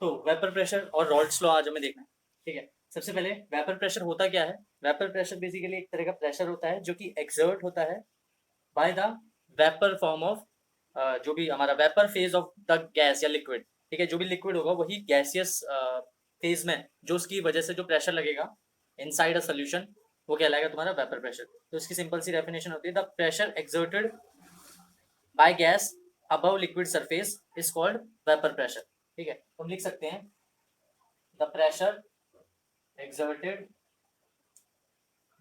तो vapour pressure और रॉल्ड्स law आज हमें देखना है, ठीक है। सबसे पहले वेपर प्रेशर होता क्या है? वेपर प्रेशर बेसिकली एक तरह का प्रेशर होता है जो कि एक्सर्ट होता है by the vapour form of जो भी हमारा vapour phase of the gas या लिक्विड, ठीक है। जो भी लिक्विड होगा वही गैसियस फेज में जो उसकी वजह से जो प्रेशर लगेगा इनसाइड अ सोल्यूशन वो कहलाएगा तुम्हारा वेपर प्रेशर। तो इसकी सिंपल सी डेफिनेशन होती है the pressure exerted by gas above liquid surface is called vapour pressure, ठीक है। तो हम लिख सकते हैं the pressure exerted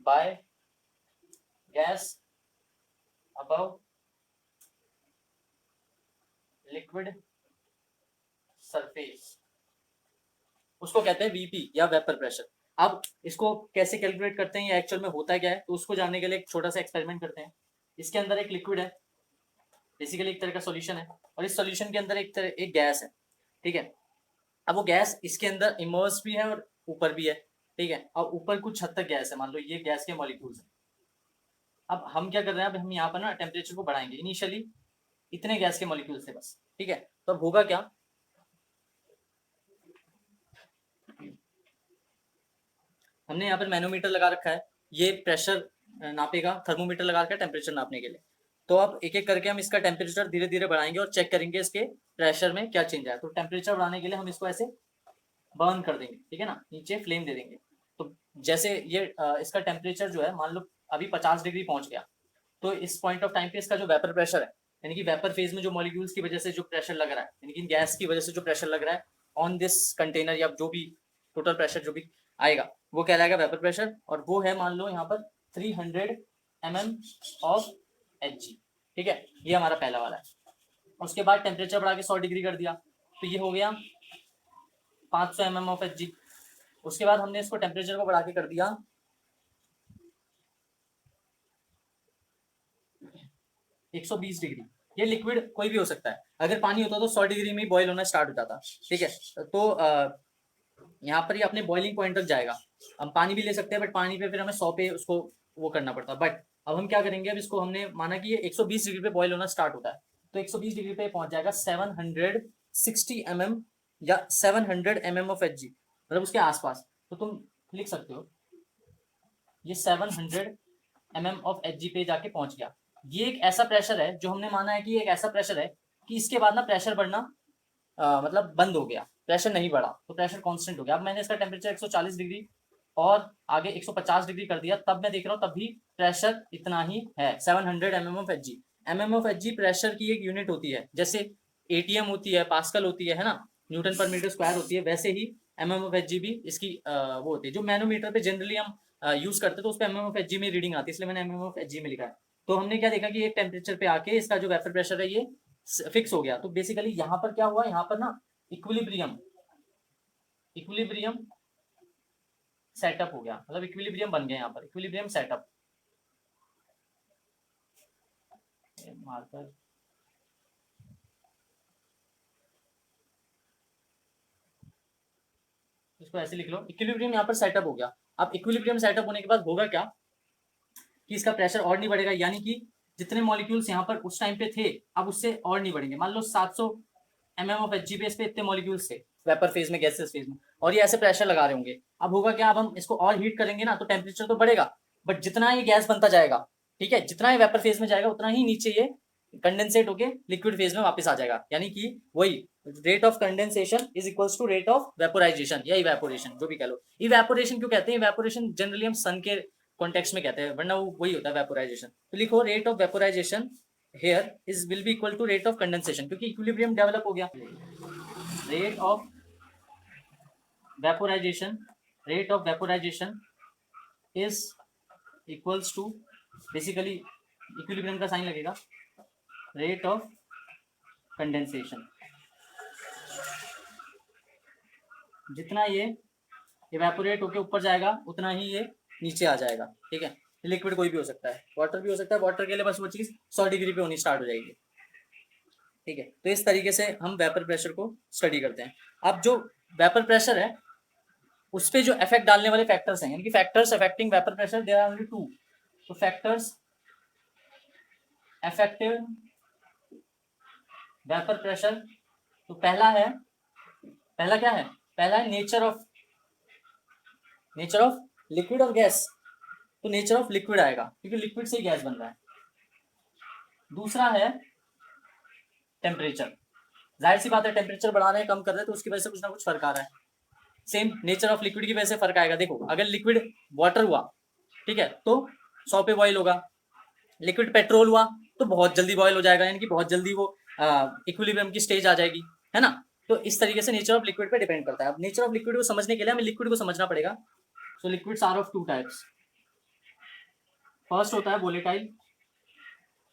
by gas above liquid surface उसको कहते हैं वीपी या वेपर प्रेशर। अब इसको कैसे कैलकुलेट करते हैं, ये एक्चुअल में होता क्या है, तो उसको जानने के लिए एक छोटा सा एक्सपेरिमेंट करते हैं। इसके अंदर एक लिक्विड है, बेसिकली एक तरह का सॉल्यूशन है, और इस सॉल्यूशन के अंदर एक गैस है, ठीक है। अब वो गैस इसके अंदर इमर्स भी है और ऊपर भी है, ठीक है। और ऊपर कुछ हद तक गैस है, मान लो ये गैस के मॉलिक्यूल्स हैं। अब हम क्या कर रहे हैं, अब हम यहाँ पर ना टेम्परेचर को बढ़ाएंगे। इनिशियली इतने गैस के मॉलिक्यूल्स थे बस, ठीक है। तो अब होगा क्या, हमने यहाँ पर मैनोमीटर लगा रखा है, ये प्रेशर नापेगा, थर्मोमीटर लगा रखा है टेम्परेचर नापने के लिए। तो अब एक एक करके हम इसका टेम्परेचर धीरे धीरे बढ़ाएंगे और चेक करेंगे इसके प्रेशर में क्या चेंज आया। तो टेम्परेचर बढ़ाने के लिए हम इसको ऐसे बर्न कर देंगे, ठीक है ना, नीचे फ्लेम दे देंगे। तो जैसे ये इसका टेम्परेचर जो है मान लो अभी 50 डिग्री पहुंच गया, तो इस पॉइंट ऑफ टाइम पे इसका जो वेपर प्रेशर है, यानी कि वेपर फेज में जो मॉलिक्यूल्स की वजह से जो प्रेशर लग रहा है, यानी कि गैस की वजह से जो प्रेशर लग रहा है ऑन दिस कंटेनर या जो भी टोटल प्रेशर जो भी आएगा वो कहलाएगा वेपर प्रेशर। और वो है मान लो यहाँ पर 300 mm ऑफ Hg, ठीक है। ये हमारा पहला वाला है। उसके बाद टेम्परेचर बढ़ा के 100 डिग्री कर दिया, तो ये हो गया 500 mm ऑफ Hg। उसके बाद हमने इसको टेम्परेचर को बढ़ा के कर दिया 120 डिग्री। ये लिक्विड कोई भी हो सकता है, अगर पानी होता तो 100 डिग्री में बॉईल होना स्टार्ट हो जाता, ठीक है। तो यहाँ पर ये अपने बॉइलिंग पॉइंट तक जाएगा। हम पानी भी ले सकते हैं, बट पानी पे फिर हमें 100 पे उसको वो करना पड़ता है। बट अब हम क्या करेंगे, अब इसको हमने माना कि ये 120 डिग्री पे बॉईल होना स्टार्ट होता है, तो 120 डिग्री पे पहुंच जाएगा 760 mm या 700 mm ऑफ Hg, मतलब उसके आसपास। तो तुम लिख सकते हो ये 700 mm ऑफ Hg पे जाके पहुंच गया। ये एक ऐसा प्रेशर है जो हमने माना है कि एक ऐसा प्रेशर है कि इसके बाद ना प्रेशर बढ़ना मतलब बंद हो गया, प्रेशर नहीं बढ़ा, तो प्रेशर कांस्टेंट हो गया। अब मैंने इसका टेम्परेचर 140 डिग्री और आगे 150 डिग्री कर दिया, तब मैं देख रहा हूँ तब भी प्रेशर इतना ही है 700 mm of Hg। mm of Hg pressure की एक यूनिट होती है, जैसे एटीएम होती है, पास्कल होती है ना, न्यूटन पर मीटर स्क्वायर होती है, वैसे ही mm ऑफ Hg भी इसकी वो होती है। जो मैनोमीटर पे जनरली हम यूज करते हैं तो उस पर mm ऑफ Hg में रीडिंग आती है, इसलिए मैंने mm ऑफ Hg में लिखा है। तो हमने क्या देखा कि एक टेम्परेचर पे आके इसका जो वेपर प्रेशर है ये फिक्स हो गया। तो बेसिकली यहाँ पर क्या हुआ, यहाँ पर ना इक्विलिब्रियम इक्विलिब्रियम सेटअप हो गया, मतलब इक्विलिब्रियम बन गया, यहाँ पर इक्विलिब्रियम सेटअप। मार्कर इसको ऐसे लिख लो, इक्विलिब्रियम यहाँ पर सेटअप हो गया। अब इक्विलिब्रियम सेटअप होने के बाद होगा क्या कि इसका प्रेशर और नहीं बढ़ेगा, यानी कि जितने मॉलिक्यूल्स यहाँ पर उस टाइम पे थे अब उससे और नहीं बढ़ेंगे। मान लो 700 mm ऑफ Hg पे इस पे इतने मॉलिक्यूल्स थे वेपर फेज में, गैसेस फेज में, और ये ऐसे प्रेशर लगा रहे होंगे। अब होगा क्या, अब हम इसको और हीट करेंगे ना तो टेम्परेचर तो बढ़ेगा, बट जितना ये गैस बनता जाएगा, ठीक है, जितना ये वेपर फेज में जाएगा उतना ही नीचे ये कंडेंसेट होके लिक्विड फेज में वापस आ जाएगा। यानी कि वही rate of condensation is equals to rate of vaporisation या इवेपोरेशन, जो भी कह लो। इवेपोरेशन क्यों कहते हैं, इवेपोरेशन जनरली हम सन के कॉन्टेक्स्ट में कहते हैं, वरना वो वही होता है वेपोराइजेशन। तो लिखो rate of vaporisation here is will be equal to rate of condensation, क्योंकि इक्विलिब्रियम डेवलप हो गया। Rate of vaporisation is equals to, basically equilibrium का साइन लगेगा, रेट ऑफ कंडेंसेशन। जितना ये इवेपोरेट होके ऊपर जाएगा उतना ही ये नीचे आ जाएगा, ठीक है। लिक्विड कोई भी हो सकता है, वाटर भी हो सकता है, वाटर के लिए बस वो चीज़ 100 डिग्री पे होनी स्टार्ट हो जाएगी, ठीक है। तो इस तरीके से हम वेपर प्रेशर को स्टडी करते हैं। अब जो वेपर प्रेशर है उस पर जो इफेक्ट डालने वाले फैक्टर्स हैं, यानी कि factors affecting vapour pressure, there are only 2। तो फैक्टर्स अफेक्टिव वेपर प्रेशर, तो पहला है पहला क्या है, पहला है नेचर ऑफ लिक्विड और गैस, तो नेचर ऑफ लिक्विड आएगा क्योंकि लिक्विड से ही गैस बन रहा है। दूसरा है टेम्परेचर, जाहिर सी बात है टेम्परेचर बढ़ा रहे हैं कम कर रहे हैं तो उसकी वजह से कुछ ना कुछ फर्क आ रहा है। सेम नेचर ऑफ लिक्विड की वजह से फर्क आएगा। देखो अगर लिक्विड वाटर हुआ, ठीक है, तो 100 पे बॉयल होगा। लिक्विड पेट्रोल हुआ तो बहुत जल्दी बॉयल हो जाएगा, यानी कि बहुत जल्दी वो इक्विलिब्रियम की स्टेज आ जाएगी, है ना। तो इस तरीके से नेचर ऑफ लिक्विड पे डिपेंड करता है। अब नेचर ऑफ लिक्विड को समझने के लिए हमें लिक्विड को समझना पड़ेगा। So liquids are of two types. First होता है volatile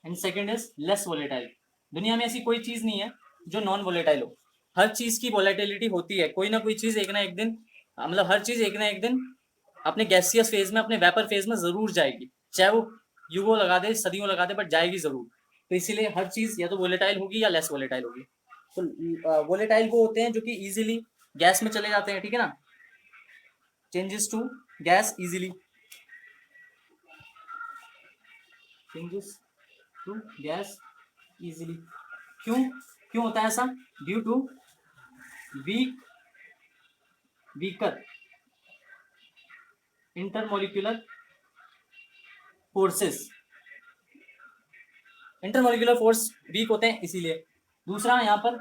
and second is less volatile. दुनिया में ऐसी कोई चीज नहीं है जो नॉन वोलेटाइल हो, हर चीज की वोलेटिलिटी होती है। कोई ना कोई चीज एक ना एक दिन, मतलब हर चीज एक ना एक दिन अपने गैसियस फेज में, अपने वेपर फेज में जरूर जाएगी, चाहे वो युगों लगा दे, सदियों लगा दे, बट जाएगी जरूर। तो इसीलिए हर चीज या तो वोलेटाइल होगी या लेस वोलेटाइल होगी। तो वोलेटाइल वो होते हैं जो कि इजीली गैस में चले जाते हैं, ठीक है ना, changes to gas easily, changes to gas easily. क्यों क्यों होता है ऐसा? Due to weaker intermolecular forces. Intermolecular force weak होते हैं इसीलिए। दूसरा यहाँ पर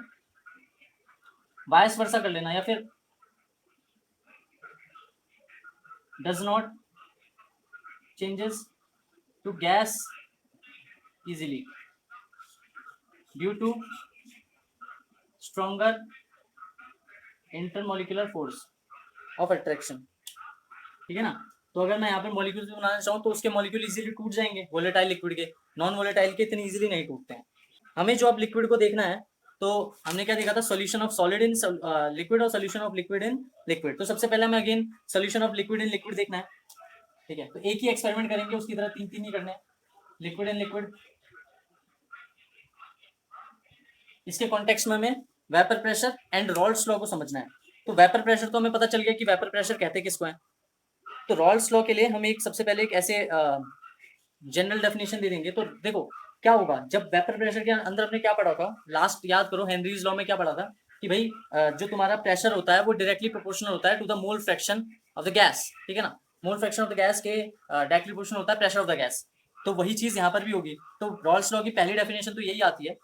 वाइस वर्सा कर लेना, या फिर does not changes to gas easily due to stronger intermolecular force of attraction, ठीक है ना। तो अगर मैं यहाँ पर मॉलिक्यूल्स बनाना चाहूँ तो उसके मॉलिक्यूल इजीली टूट जाएंगे वोलेटाइल लिक्विड के, नॉन वोलेटाइल के इतनी इजीली नहीं टूटते हैं। हमें जो अब लिक्विड को देखना है, तो हमने क्या देखा था, solution of solid in liquid और solution of liquid in liquid. तो सबसे पहले हमें again solution of liquid in liquid देखना है, ठीक है। तो एक ही एक्सपेरिमेंट करेंगे, उसकी तरह तीन तीन ही करने हैं। लिक्विड इन लिक्विड, इसके कॉन्टेक्स्ट में हमें vapour pressure and Rawls law को समझना है। तो वेपर प्रेशर तो हमें पता चल गया कि वेपर प्रेशर कहते किसको है। तो रॉल्स लॉ के लिए हम एक सबसे पहले एक ऐसे जनरल डेफिनेशन दे देंगे। तो देखो क्या होगा, जब वेपर प्रेशर के अंदर हमने क्या पढ़ा था लास्ट, याद करो, हेनरीज लॉ में क्या पढ़ा था कि भाई जो तुम्हारा प्रेशर होता है वो डायरेक्टली प्रोपोर्शनल होता है to the mole fraction of the gas, ठीक है ना। Mole fraction of the gas के डायरेक्टली प्रोपोर्शनल होता है प्रेशर ऑफ द गैस। तो वही चीज यहाँ पर भी होगी। तो रॉल्स लॉ की पहली डेफिनेशन तो यही आती है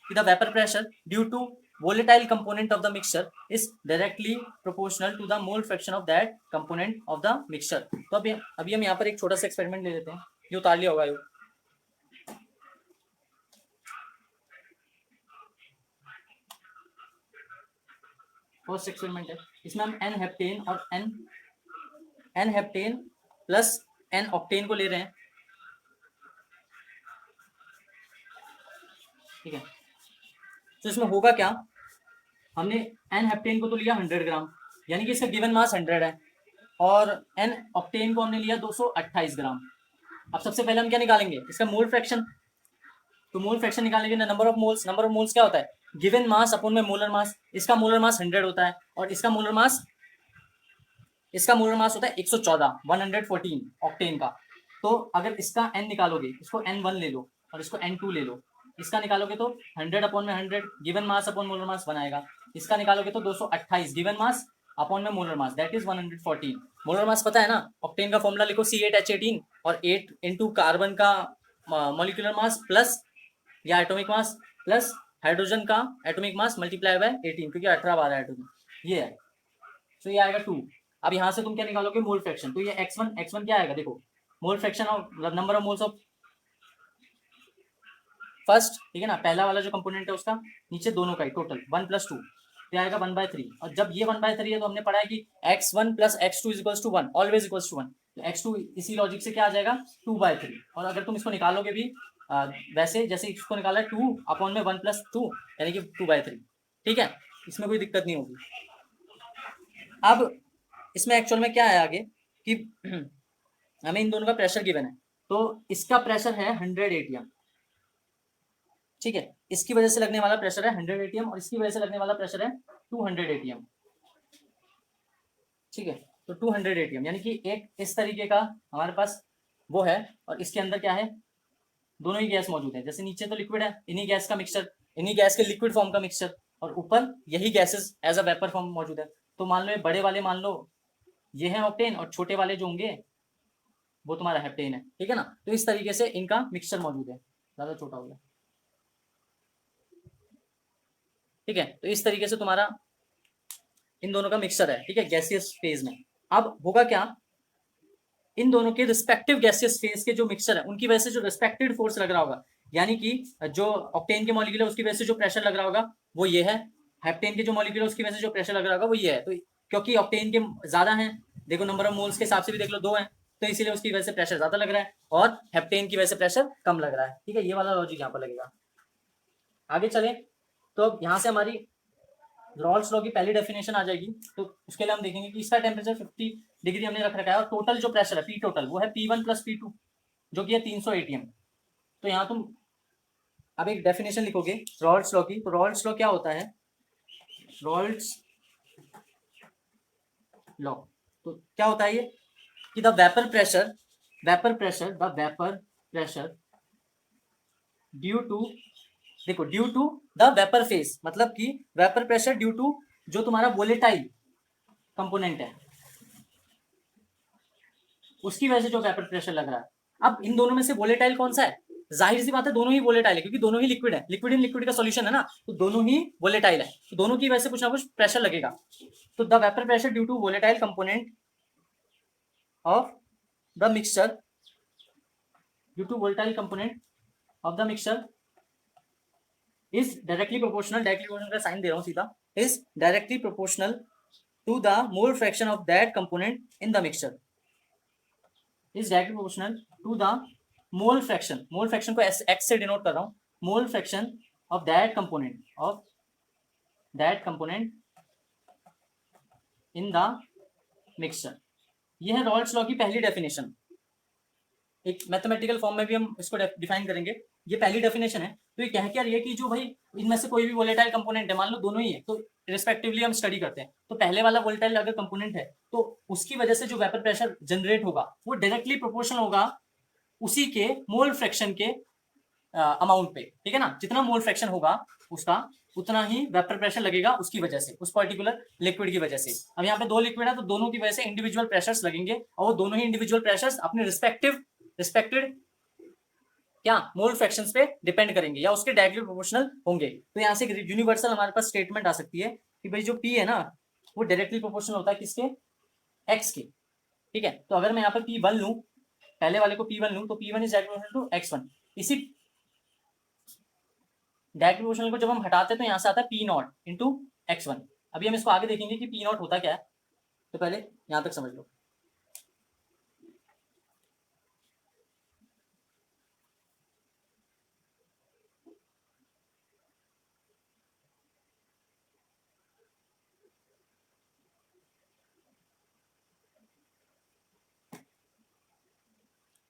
कि the vapour pressure due to volatile component of the mixture is directly proportional to the mole fraction of that component of the mixture। तो अभी हम यहाँ पर एक छोटा सा एक्सपेरिमेंट ले लेते हैं, ये उतार लिया होगा। फर्स्ट एक्सपेरिमेंट है, इसमें हम एन हेप्टेन और n heptane plus n octane को ले रहे हैं, ठीक है। तो इसमें होगा क्या, हमने एन हेप्टेन को तो लिया 100 ग्राम, यानी कि इसका गिवन मास 100 है, और एन ऑक्टेन को हमने लिया 228 ग्राम। अब सबसे पहले हम क्या निकालेंगे, इसका मोल फ्रैक्शन। तो मोल फ्रैक्शन निकालने के लिए number of moles, number of moles क्या होता है, गिवन मास अपॉन में मोलर मास। इसका मोलर मास 100 होता है और इसका मोलर मास होता है 114, 114 ऑक्टेन का। तो अगर इसका n निकालोगे, इसको n1 ले लो और इसको n2 ले लो, इसका निकालोगे तो 100 अपॉन में 100 given mass upon molar mass बनाएगा। इसका निकालोगे तो 228 गिवन मास अपॉन में molar mass, that is 114। Molar mass पता है ना, ऑक्टेन का फॉर्मूला लिखो C8H18 और 8 इंटू कार्बन का मॉलिक्यूलर मास प्लस या एटॉमिक मास प्लस हाइड्रोजन का एटॉमिक मास मल्टीप्लाई बाय 18, क्योंकि 18 12 हाइड्रोजन ये है। तो ये आएगा 2। अब यहाँ से तुम क्या निकालोगे, मोल फ्रैक्शन। तो ये x1 क्या आएगा, देखो मोल fraction of number of moles of first, ठीक है ना, पहला वाला जो कंपोनेंट है उसका, नीचे दोनों का ही टोटल 1 + 2, क्या आएगा 1/3। और जब ये 1/3 है तो हमने पढ़ा है कि x1 + x2 = 1, always equals to 1। तो x2 इसी लॉजिक से क्या आ जाएगा 2/3। और अगर तुम इसको निकालोगे भी वैसे जैसे इसको निकाला 2 अपॉन में 1 + 2 यानी कि 2/3, ठीक है, इसमें कोई दिक्कत नहीं होगी। अब इसमें एक्चुअल में क्या है आगे कि हमें इन दोनों का प्रेशर गिवन है। तो इसका प्रेशर है 100 atm, ठीक है, इसकी वजह से लगने वाला प्रेशर है 100 atm और इसकी वजह से लगने वाला प्रेशर है 200 atm, ठीक है। तो 200 atm यानी कि एक इस तरीके का हमारे पास वो है, और इसके अंदर क्या है, दोनों ही गैस मौजूद है। जैसे नीचे तो लिक्विड है, इन्हीं गैस का मिक्सचर, इन्हीं गैस के लिक्विड फॉर्म का मिक्सचर, और ऊपर यही gases as a vapour form मौजूद है। तो मान लो ये बड़े वाले, मान लो ये है ऑक्टेन, और छोटे वाले जो होंगे वो तुम्हारा हेप्टेन है, ठीक है ना। तो इस तरीके से इनका मिक्सचर मौजूद है। ज्यादा छोटा हो गया, ठीक है। तो इस तरीके से तुम्हारा इन दोनों का मिक्सचर है, ठीक है, गैसियस फेज में। अब होगा क्या, इन दोनों के रिस्पेक्टिव गैसियस फेज के जो मिक्सचर है उनकी वजह से जो रिस्पेक्टेड फोर्स लग रहा होगा, यानी कि जो ऑक्टेन के मॉलिक्यूल है उसकी वजह से जो प्रेशर लग रहा होगा वो ये है, हेप्टेन के जो मॉलिक्यूल है उसकी वजह से जो प्रेशर लग रहा होगा वो ये है। तो क्योंकि ऑक्टेन के ज्यादा है, देखो नंबर ऑफ मोल्स के हिसाब से भी देख लो 2 है, तो इसीलिए उसकी वजह से प्रेशर ज्यादा लग रहा है, और हेप्टेन की वजह से प्रेशर कम लग रहा है, ठीक है। ये वाला लॉजिक यहाँ पर लगेगा। आगे चले तो यहाँ से हमारी रॉल्स लॉ की पहली डेफिनेशन आ जाएगी। तो उसके लिए हम देखेंगे कि इसका टेम्परेचर 50 डिग्री हमने रख रखा है, और टोटल जो प्रेशर है पी टोटल वो है P1 प्लस P2 जो कि है 300 ATM। तो यहाँ तुम अब एक डेफिनेशन लिखोगे रॉल्स लॉ की। तो रॉल्स लॉ क्या होता है, रॉल्स लॉ तो क्या होता है ये, कि the vapour pressure due to, देखो due to the vapour phase, मतलब कि वेपर प्रेशर ड्यू टू जो तुम्हारा वोलेटाइल कंपोनेंट है उसकी वजह से जो वेपर प्रेशर लग रहा है। अब इन दोनों में से वोलेटाइल कौन सा है, जाहिर सी बात है दोनों ही वोलेटाइल है, क्योंकि दोनों ही लिक्विड है, लिक्विड इन लिक्विड का सॉल्यूशन है ना, तो दोनों ही वोलेटाइल है, तो दोनों की वजह से कुछ ना कुछ प्रेशर लगेगा। तो the vapour pressure due to volatile component of the mixture, due to volatile component of the mixture is directly proportional का साइन दे रहा हूं सीधा, is directly proportional to the mole fraction of that component in the mixture, is directly proportional to the mole fraction को X से denote कर रहा हूं, mole fraction of that component in the mixture. यह है रॉल्स लॉ की पहली definition. एक मैथमेटिकल फॉर्म में भी हम इसको डिफाइन करेंगे। ये पहली डेफिनेशन है। तो ये कह क्या रही है कि जो भाई इनमें से कोई भी वोलेटाइल कंपोनेंट है, मान लो दोनों ही है, तो रिस्पेक्टिवली हम स्टडी करते हैं, तो पहले वाला वोलेटाइल अगर कंपोनेंट है तो उसकी वजह से जो वेपर प्रेशर जनरेट होगा वो डायरेक्टली प्रोपोर्शनल होगा उसी के मोल फ्रैक्शन के अमाउंट पे, ठीक है ना। जितना मोल फ्रैक्शन होगा उसका उतना ही वेपर प्रेशर लगेगा उसकी वजह से, उस पर्टिकुलर लिक्विड की वजह से। अब यहाँ पे 2 लिक्विड है तो दोनों की वजह से इंडिविजुअल प्रेशर्स लगेंगे, और वो दोनों ही इंडिविजुअल प्रेशर्स अपने रिस्पेक्टेड क्या मोल फ्रैक्शंस पे डिपेंड करेंगे या उसके डायरेक्टली प्रोपोर्शनल होंगे। तो यहाँ से यूनिवर्सल हमारे पास स्टेटमेंट आ सकती है कि भाई जो P है ना वो डायरेक्टली प्रोपोर्शनल होता है किसके, X के, ठीक है। तो अगर मैं यहाँ पर P1 लूं, पहले वाले को P1 लूं, तो P1 is directly proportional to X1। इसी डायरेक्टली प्रोपोर्शनल को जब हम हटाते हैं तो यहाँ से आता है P0 इंटू X1। अभी हम इसको आगे देखेंगे कि P0 होता क्या है, तो पहले यहाँ तक समझ लो।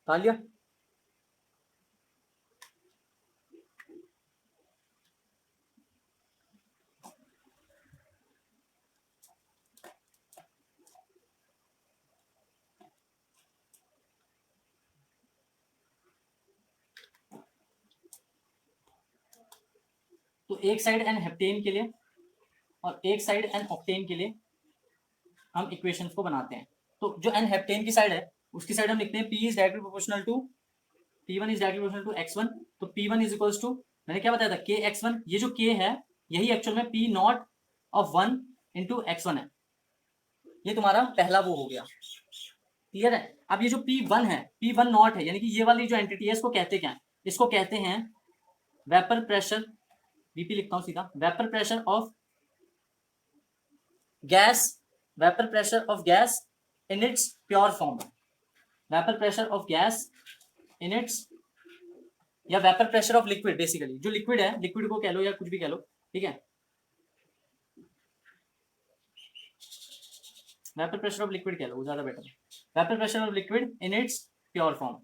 लिया, तो एक साइड एन हेप्टेन के लिए और एक साइड एन ऑक्टेन के लिए हम इक्वेशंस को बनाते हैं। तो जो एन हेप्टेन की साइड है उसकी साइड हम लिखते हैं P is directly proportional to P1 is directly proportional to X1। तो P1 इज इक्वल्स टू, मैंने क्या बताया था, K X1। ये जो K है यही एक्चुअल में P not of 1 into X1 है। ये तुम्हारा पहला वो हो गया, क्लियर है। अब ये जो P1 है, P1 नॉट है, यानी कि ये वाली जो एंटिटी है इसको कहते क्या है, इसको कहते हैं वेपर प्रेशर, VP लिखता हूं सीधा, vapour pressure of gas, vapour pressure of gas in its pure form, vapour pressure of gas in its, या vapour pressure of liquid, basically जो लिक्विड है, लिक्विड को कह लो या कुछ भी कह लो, ठीक है। वेपर प्रेशर ऑफ लिक्विड कह लो, ज्यादा बेटर है। Vapour pressure of liquid in its pure form.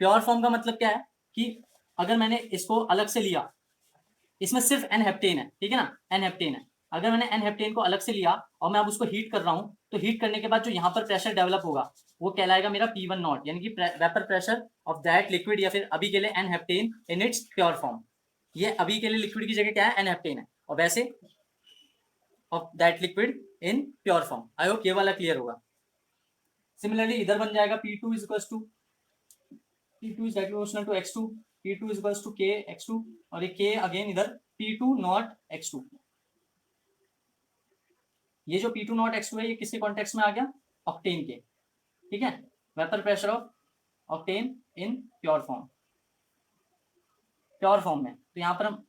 Pure form का मतलब क्या है कि अगर मैंने इसको अलग से लिया, इसमें सिर्फ एन हेप्टेन है, ठीक है ना, एन हेप्टेन है। अगर मैंने एन हेप्टेन को अलग से लिया और मैं अब उसको हीट कर रहा हूं, तो हीट करने के बाद जो यहाँ पर प्रेशर डेवलप होगा वो कहलाएगा मेरा P1 नॉट, यानी कि vapour pressure of that liquid, या फिर अभी के लिए n heptane in its pure form. ये अभी के लिए लिक्विड की जगह क्या है, n-हेप्टेन है, और वैसे of that liquid in pure form. I hope ये वाला क्लियर होगा। सिमिलरली इधर बन जाएगा P2 is equals to P2 is directly proportional to X2, P2 is equals to K X2, और ये K अगेन इधर P2 नॉट X2। ये जो P2 नॉट X2 है ये किसके कॉन्टेक्स्ट में आ गया, ऑक्टेन के, ठीक है, vapour pressure of octane in pure form, pure form में। तो यहाँ पर हम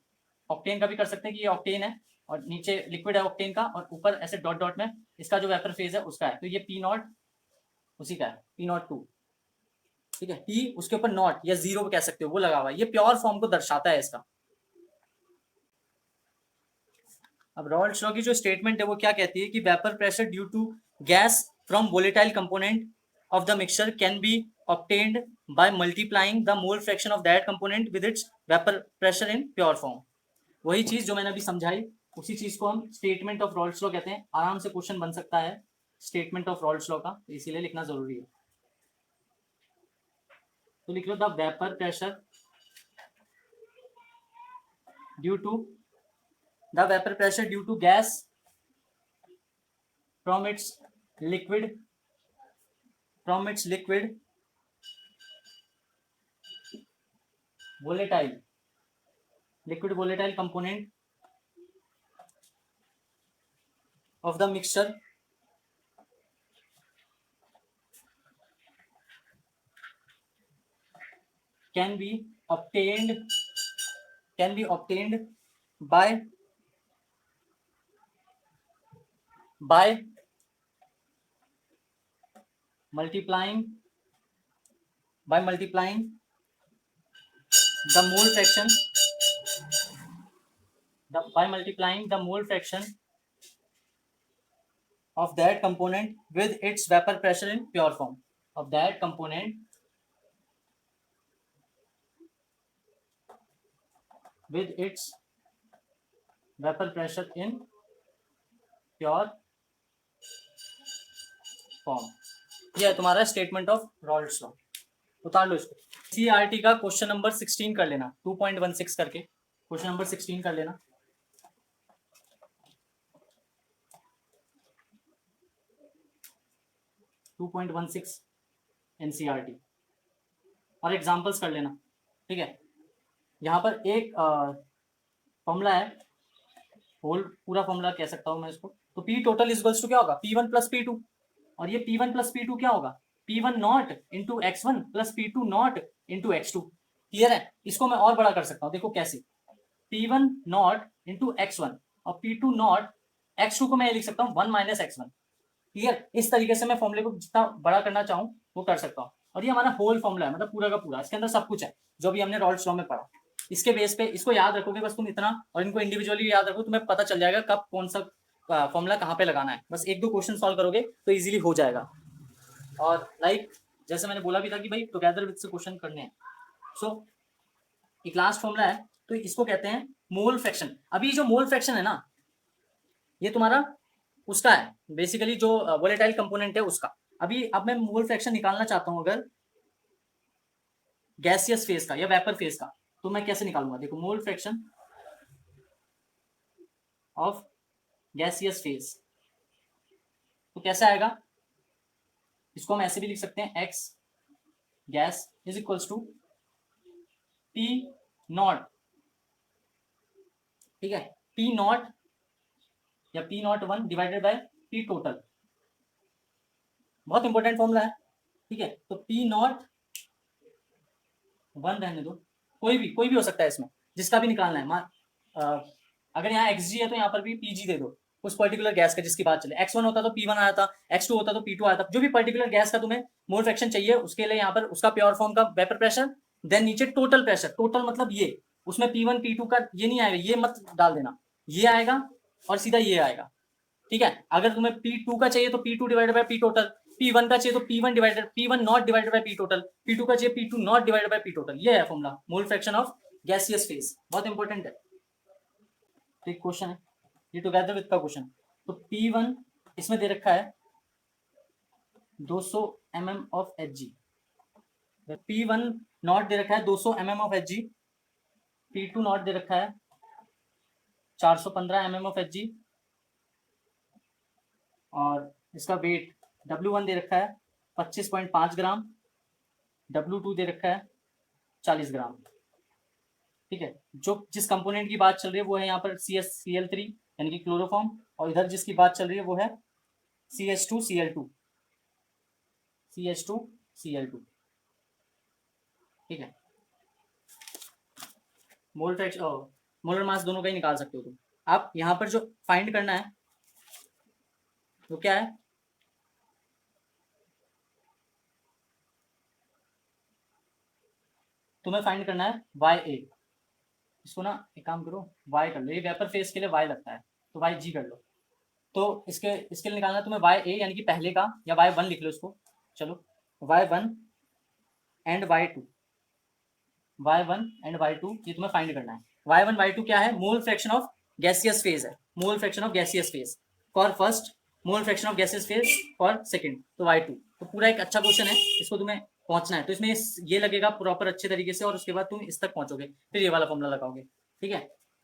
ऑक्टेन का भी कर सकते हैं कि ये ऑक्टेन है और नीचे लिक्विड है ऑक्टेन का, और ऊपर ऐसे डॉट डॉट में इसका जो वेपर फेज है उसका है, तो ये P नॉट उसी का है, P02, ठीक है। P उसके ऊपर नॉट या जीरो कह सकते हो वो लगा हुआ है, ये प्योर फॉर्म को दर्शाता है इसका। अब रॉल्स लॉ की जो स्टेटमेंट है वो क्या कहती है कि vapour pressure due to gas from volatile component of the mixture can be obtained by multiplying the mole fraction of that component with its vapor pressure in pure form। वही चीज जो मैंने अभी समझाई उसी चीज को हम स्टेटमेंट ऑफ रॉल्स लॉ कहते हैं। आराम से क्वेश्चन बन सकता है स्टेटमेंट ऑफ रॉल्स लॉ का, तो इसीलिए लिखना जरूरी है। तो लिख लो the vapour pressure due to the vapour pressure due to gas from its liquid liquid volatile component of the mixture can be obtained by multiplying the mole fraction of that component with its vapor pressure in pure form, of that component with its vapor pressure in pure form। यह है तुम्हारा statement of Rawls law. उतार लो इसको। CRT का question number 16 कर लेना, 2.16 करके question number 16 कर लेना। एनसीईआरटी और एग्जांपल्स कर लेना, ठीक है। यहाँ पर एक फॉर्मूला है, होल पूरा फॉर्मूला कह सकता हूँ मैं इसको। तो P total is equals to क्या होगा, P1 प्लस P2, और ये P1 प्लस P2 क्या होगा, P1 not into X1 plus P2 not into X2। Clear है। इसको मैं और बड़ा कर सकता हूँ, देखो कैसे, P1 नॉट इंटू X1 और P2 नॉट X2 को मैं लिख सकता हूँ 1 माइनस X1। क्लियर। इस तरीके से मैं फॉर्मूले को जितना बड़ा करना चाहूँ वो कर सकता हूँ। और ये हमारा होल फॉर्मूला है, मतलब पूरा का पूरा, इसके अंदर सब कुछ है जो भी हमने रॉल्स लॉ में पढ़ा। इसके बेस पे इसको याद रखोगे बस तुम इतना, और इनको इंडिविजुअली याद रखो, तुम्हें पता चल जाएगा कब कौन सा फॉर्मूला कहाँ पे लगाना है। बस एक दो क्वेश्चन सॉल्व करोगे तो इजीली हो जाएगा। और जैसे मैंने बोला भी था कि भाई टुगेदर विद से क्वेश्चन करने हैं। सो एक लास्ट फॉर्मूला है, तो इसको कहते हैं मोल फ्रैक्शन। अभी जो मोल फ्रैक्शन है ना, ये तुम्हारा उसका है, बेसिकली जो वोलेटाइल कंपोनेंट है उसका। अब मैं मोल फ्रैक्शन निकालना चाहता हूं अगर गैसियस फेज का या वेपर फेज का, तो मैं कैसे निकालूंगा, देखो मोल फ्रैक्शन ऑफ गैसियस फेज तो कैसे आएगा, इसको हम ऐसे भी लिख सकते हैं, X gas is equals to P not, ठीक है, पी नॉट या P not 1 divided by P total. बहुत इंपॉर्टेंट फॉर्मूला है, ठीक है। तो पी नॉट 1 रहने दो, कोई भी हो सकता है इसमें, जिसका भी निकालना है। अगर यहाँ एक्स जी है तो यहाँ पर भी पी जी दे दो उस पर्टिकुलर गैस का जिसकी बात चले। X1 होता तो P1 आया था, X2 होता तो P2 आया था। जो भी पर्टिकुलर गैस का तुम्हें मोल फ्रैक्शन चाहिए उसके लिए यहाँ पर उसका प्योर फॉर्म का वेपर प्रेशर, देन नीचे टोटल प्रेशर। टोटल मतलब ये, उसमें P1 P2 का ये नहीं आएगा, ये मत डाल देना, ये आएगा और सीधा ये आएगा, ठीक है। अगर तुम्हें P2 का चाहिए तो P2 divided by P total, P1 का चाहिए तो P1 not divided by P total, P2 का चाहिए P2 not divided by P total. ये है formula mole fraction of gaseous phase, बहुत इंपॉर्टेंट है। तो एक क्वेश्चन है ये टुगेदर विद का क्वेश्चन। तो P1 इसमें दे रखा है 200 mm of Hg, P1 not they रखा है 200 mm of Hg, P2 not they रखा है 415 mm ऑफ Hg, और इसका वेट W1 दे रखा है 25.5 ग्राम, W2 दे रखा है 40 ग्राम। ठीक है, जो जिस कंपोनेंट की बात चल रही है वो है यहाँ पर CH-Cl3 यानी कि क्लोरोफॉर्म, और इधर जिसकी बात चल रही है वो है CH2Cl2, CH2Cl2। ठीक है, मोल फ्रैक्शन और मोलर मास दोनों का ही निकाल सकते हो तुम। आप यहाँ पर जो फाइंड करना है वो क्या है, तुम्हें फाइंड करना है YA। इसको ना एक काम करो, Y कर लो, ये वेपर फेस के लिए Y लगता है तो YG कर लो। तो इसके लिए निकालना है तुम्हें YA यानी कि पहले का, या Y1 लिख लो इसको, चलो Y1 and Y2, Y1 and Y2 ये तुम्हें फाइंड करना है। Y1 Y2 क्या है, mole fraction of gaseous phase है, mole fraction of gaseous phase for first, mole fraction of gaseous phase for second, तो Y2। तो पूरा एक अच्छा क्वेश्चन है, इसको तुम्हें पहुंचना है, तो इसमें ये लगेगा प्रॉपर अच्छे तरीके से, और उसके बाद तुम इस तक पहुंचोगे, फिर ये वाला फॉर्मूला लगाओगे। ठीक है,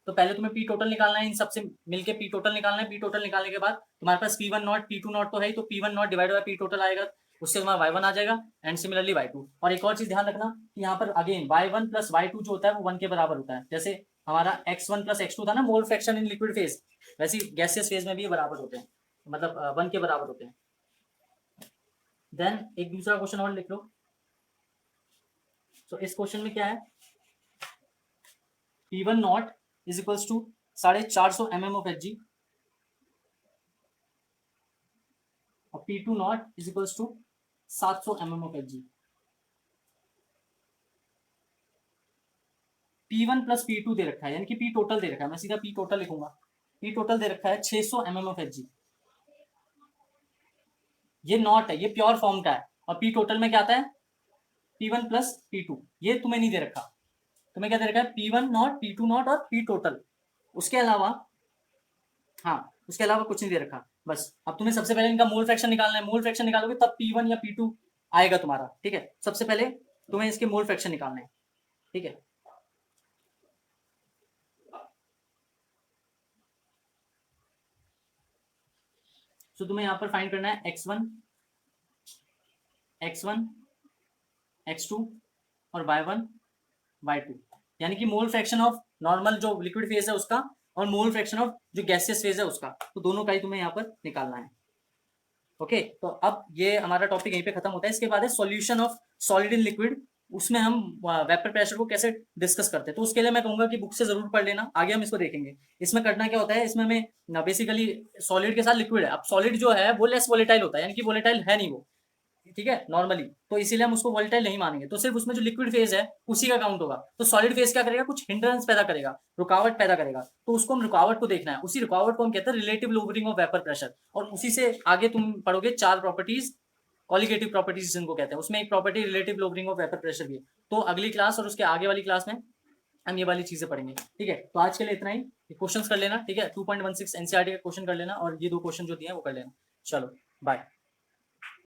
तो पहले तुम्हें पी टोटल निकालना है, इन सबसे मिलके पी टोटल निकालना है। पी टोटल निकालने के बाद तुम्हारे पास P1 नॉट P2 नॉट तो है, तो P1 not divide by P total आएगा, उससे तुम्हारा Y1 आ जाएगा, एंड सिमिलरली Y2। और एक और चीज ध्यान रखना कि यहाँ पर अगेन Y1 प्लस Y2 जो होता है वो 1 के बराबर होता है, जैसे हमारा X1 प्लस X2 था ना mole fraction in liquid phase, वैसे ही गैसियस फेज में भी बराबर होते हैं, मतलब 1 के बराबर होते हैं। देन एक दूसरा क्वेश्चन और लिख लो। तो इस क्वेश्चन में क्या है, P1 not is equals to 450 mm of Hg, और P2 not is equals to 700 mm of Hg। P1 plus P2 दे रखा है, यानी कि P टोटल दे रखा है, मैं सीधा P टोटल लिखूंगा। P टोटल दे रखा है 600 mm ऑफ Hg, ये नॉट है, ये प्योर फॉर्म का है, और P टोटल में क्या आता है P1 प्लस P2, ये तुम्हें नहीं दे रखा। तुम्हें क्या दे रखा है, P1 नॉट P2 नॉट और P टोटल, उसके अलावा हाँ उसके अलावा कुछ नहीं दे रखा। बस अब तुम्हें सबसे पहले इनका मोल फ्रैक्शन निकालना है, मोल फ्रैक्शन निकालोगे तब P1 या P2 आएगा तुम्हारा। ठीक है, सबसे पहले तुम्हें इसके मोल फ्रैक्शन निकालना है। ठीक है, तो तुम्हें यहाँ पर फाइंड करना है X1 X2 और Y1 Y2, यानी कि मोल फ्रैक्शन ऑफ नॉर्मल जो लिक्विड फेज है उसका, और मोल फ्रैक्शन ऑफ जो गैसियस फेज है उसका, तो दोनों का ही तुम्हें यहाँ पर निकालना है। ओके, तो अब ये हमारा टॉपिक यहीं पे खत्म होता है। इसके बाद है solution of solid in liquid, उसमें हम वेपर प्रेशर को कैसे डिस्कस करते हैं। तो उसके लिए मैं कहूंगा कि बुक से जरूर पढ़ लेना, आगे हम इसको देखेंगे। इसमें करना क्या होता है, इसमें हमें बेसिकली सॉलिड के साथ लिक्विड है, अब सॉलिड जो है वो लेस वोलेटाइल होता है, यानी कि वोलेटाइल है नहीं वो, ठीक है नॉर्मली, तो इसीलिए हम उसको वोलेटाइल नहीं मानेंगे, तो सिर्फ उसमें जो लिक्विड फेज है उसी का काउंट होगा। तो सॉलिड फेज क्या करेगा, कुछ हिंड्रेंस पैदा करेगा, रुकावट पैदा करेगा, तो उसको हम रुकावट को देखना है, उसी रुकावट को हम कहते हैं relative lowering of vapour pressure. और उसी से आगे तुम पढ़ोगे 4 प्रॉपर्टीज, कॉलिगेटिव प्रॉपर्टीज जिनको कहते हैं, उसमें एक property relative lowering of vapour pressure भी है। तो अगली क्लास और उसके आगे वाली क्लास में हम ये वाली चीजें पढ़ेंगे। ठीक है, तो आज के लिए इतना ही, क्वेश्चंस कर लेना। ठीक है, 2.16 एनसीईआरटी का क्वेश्चन कर लेना, और ये 2 क्वेश्चन जो दिए हैं वो कर लेना। चलो बाय।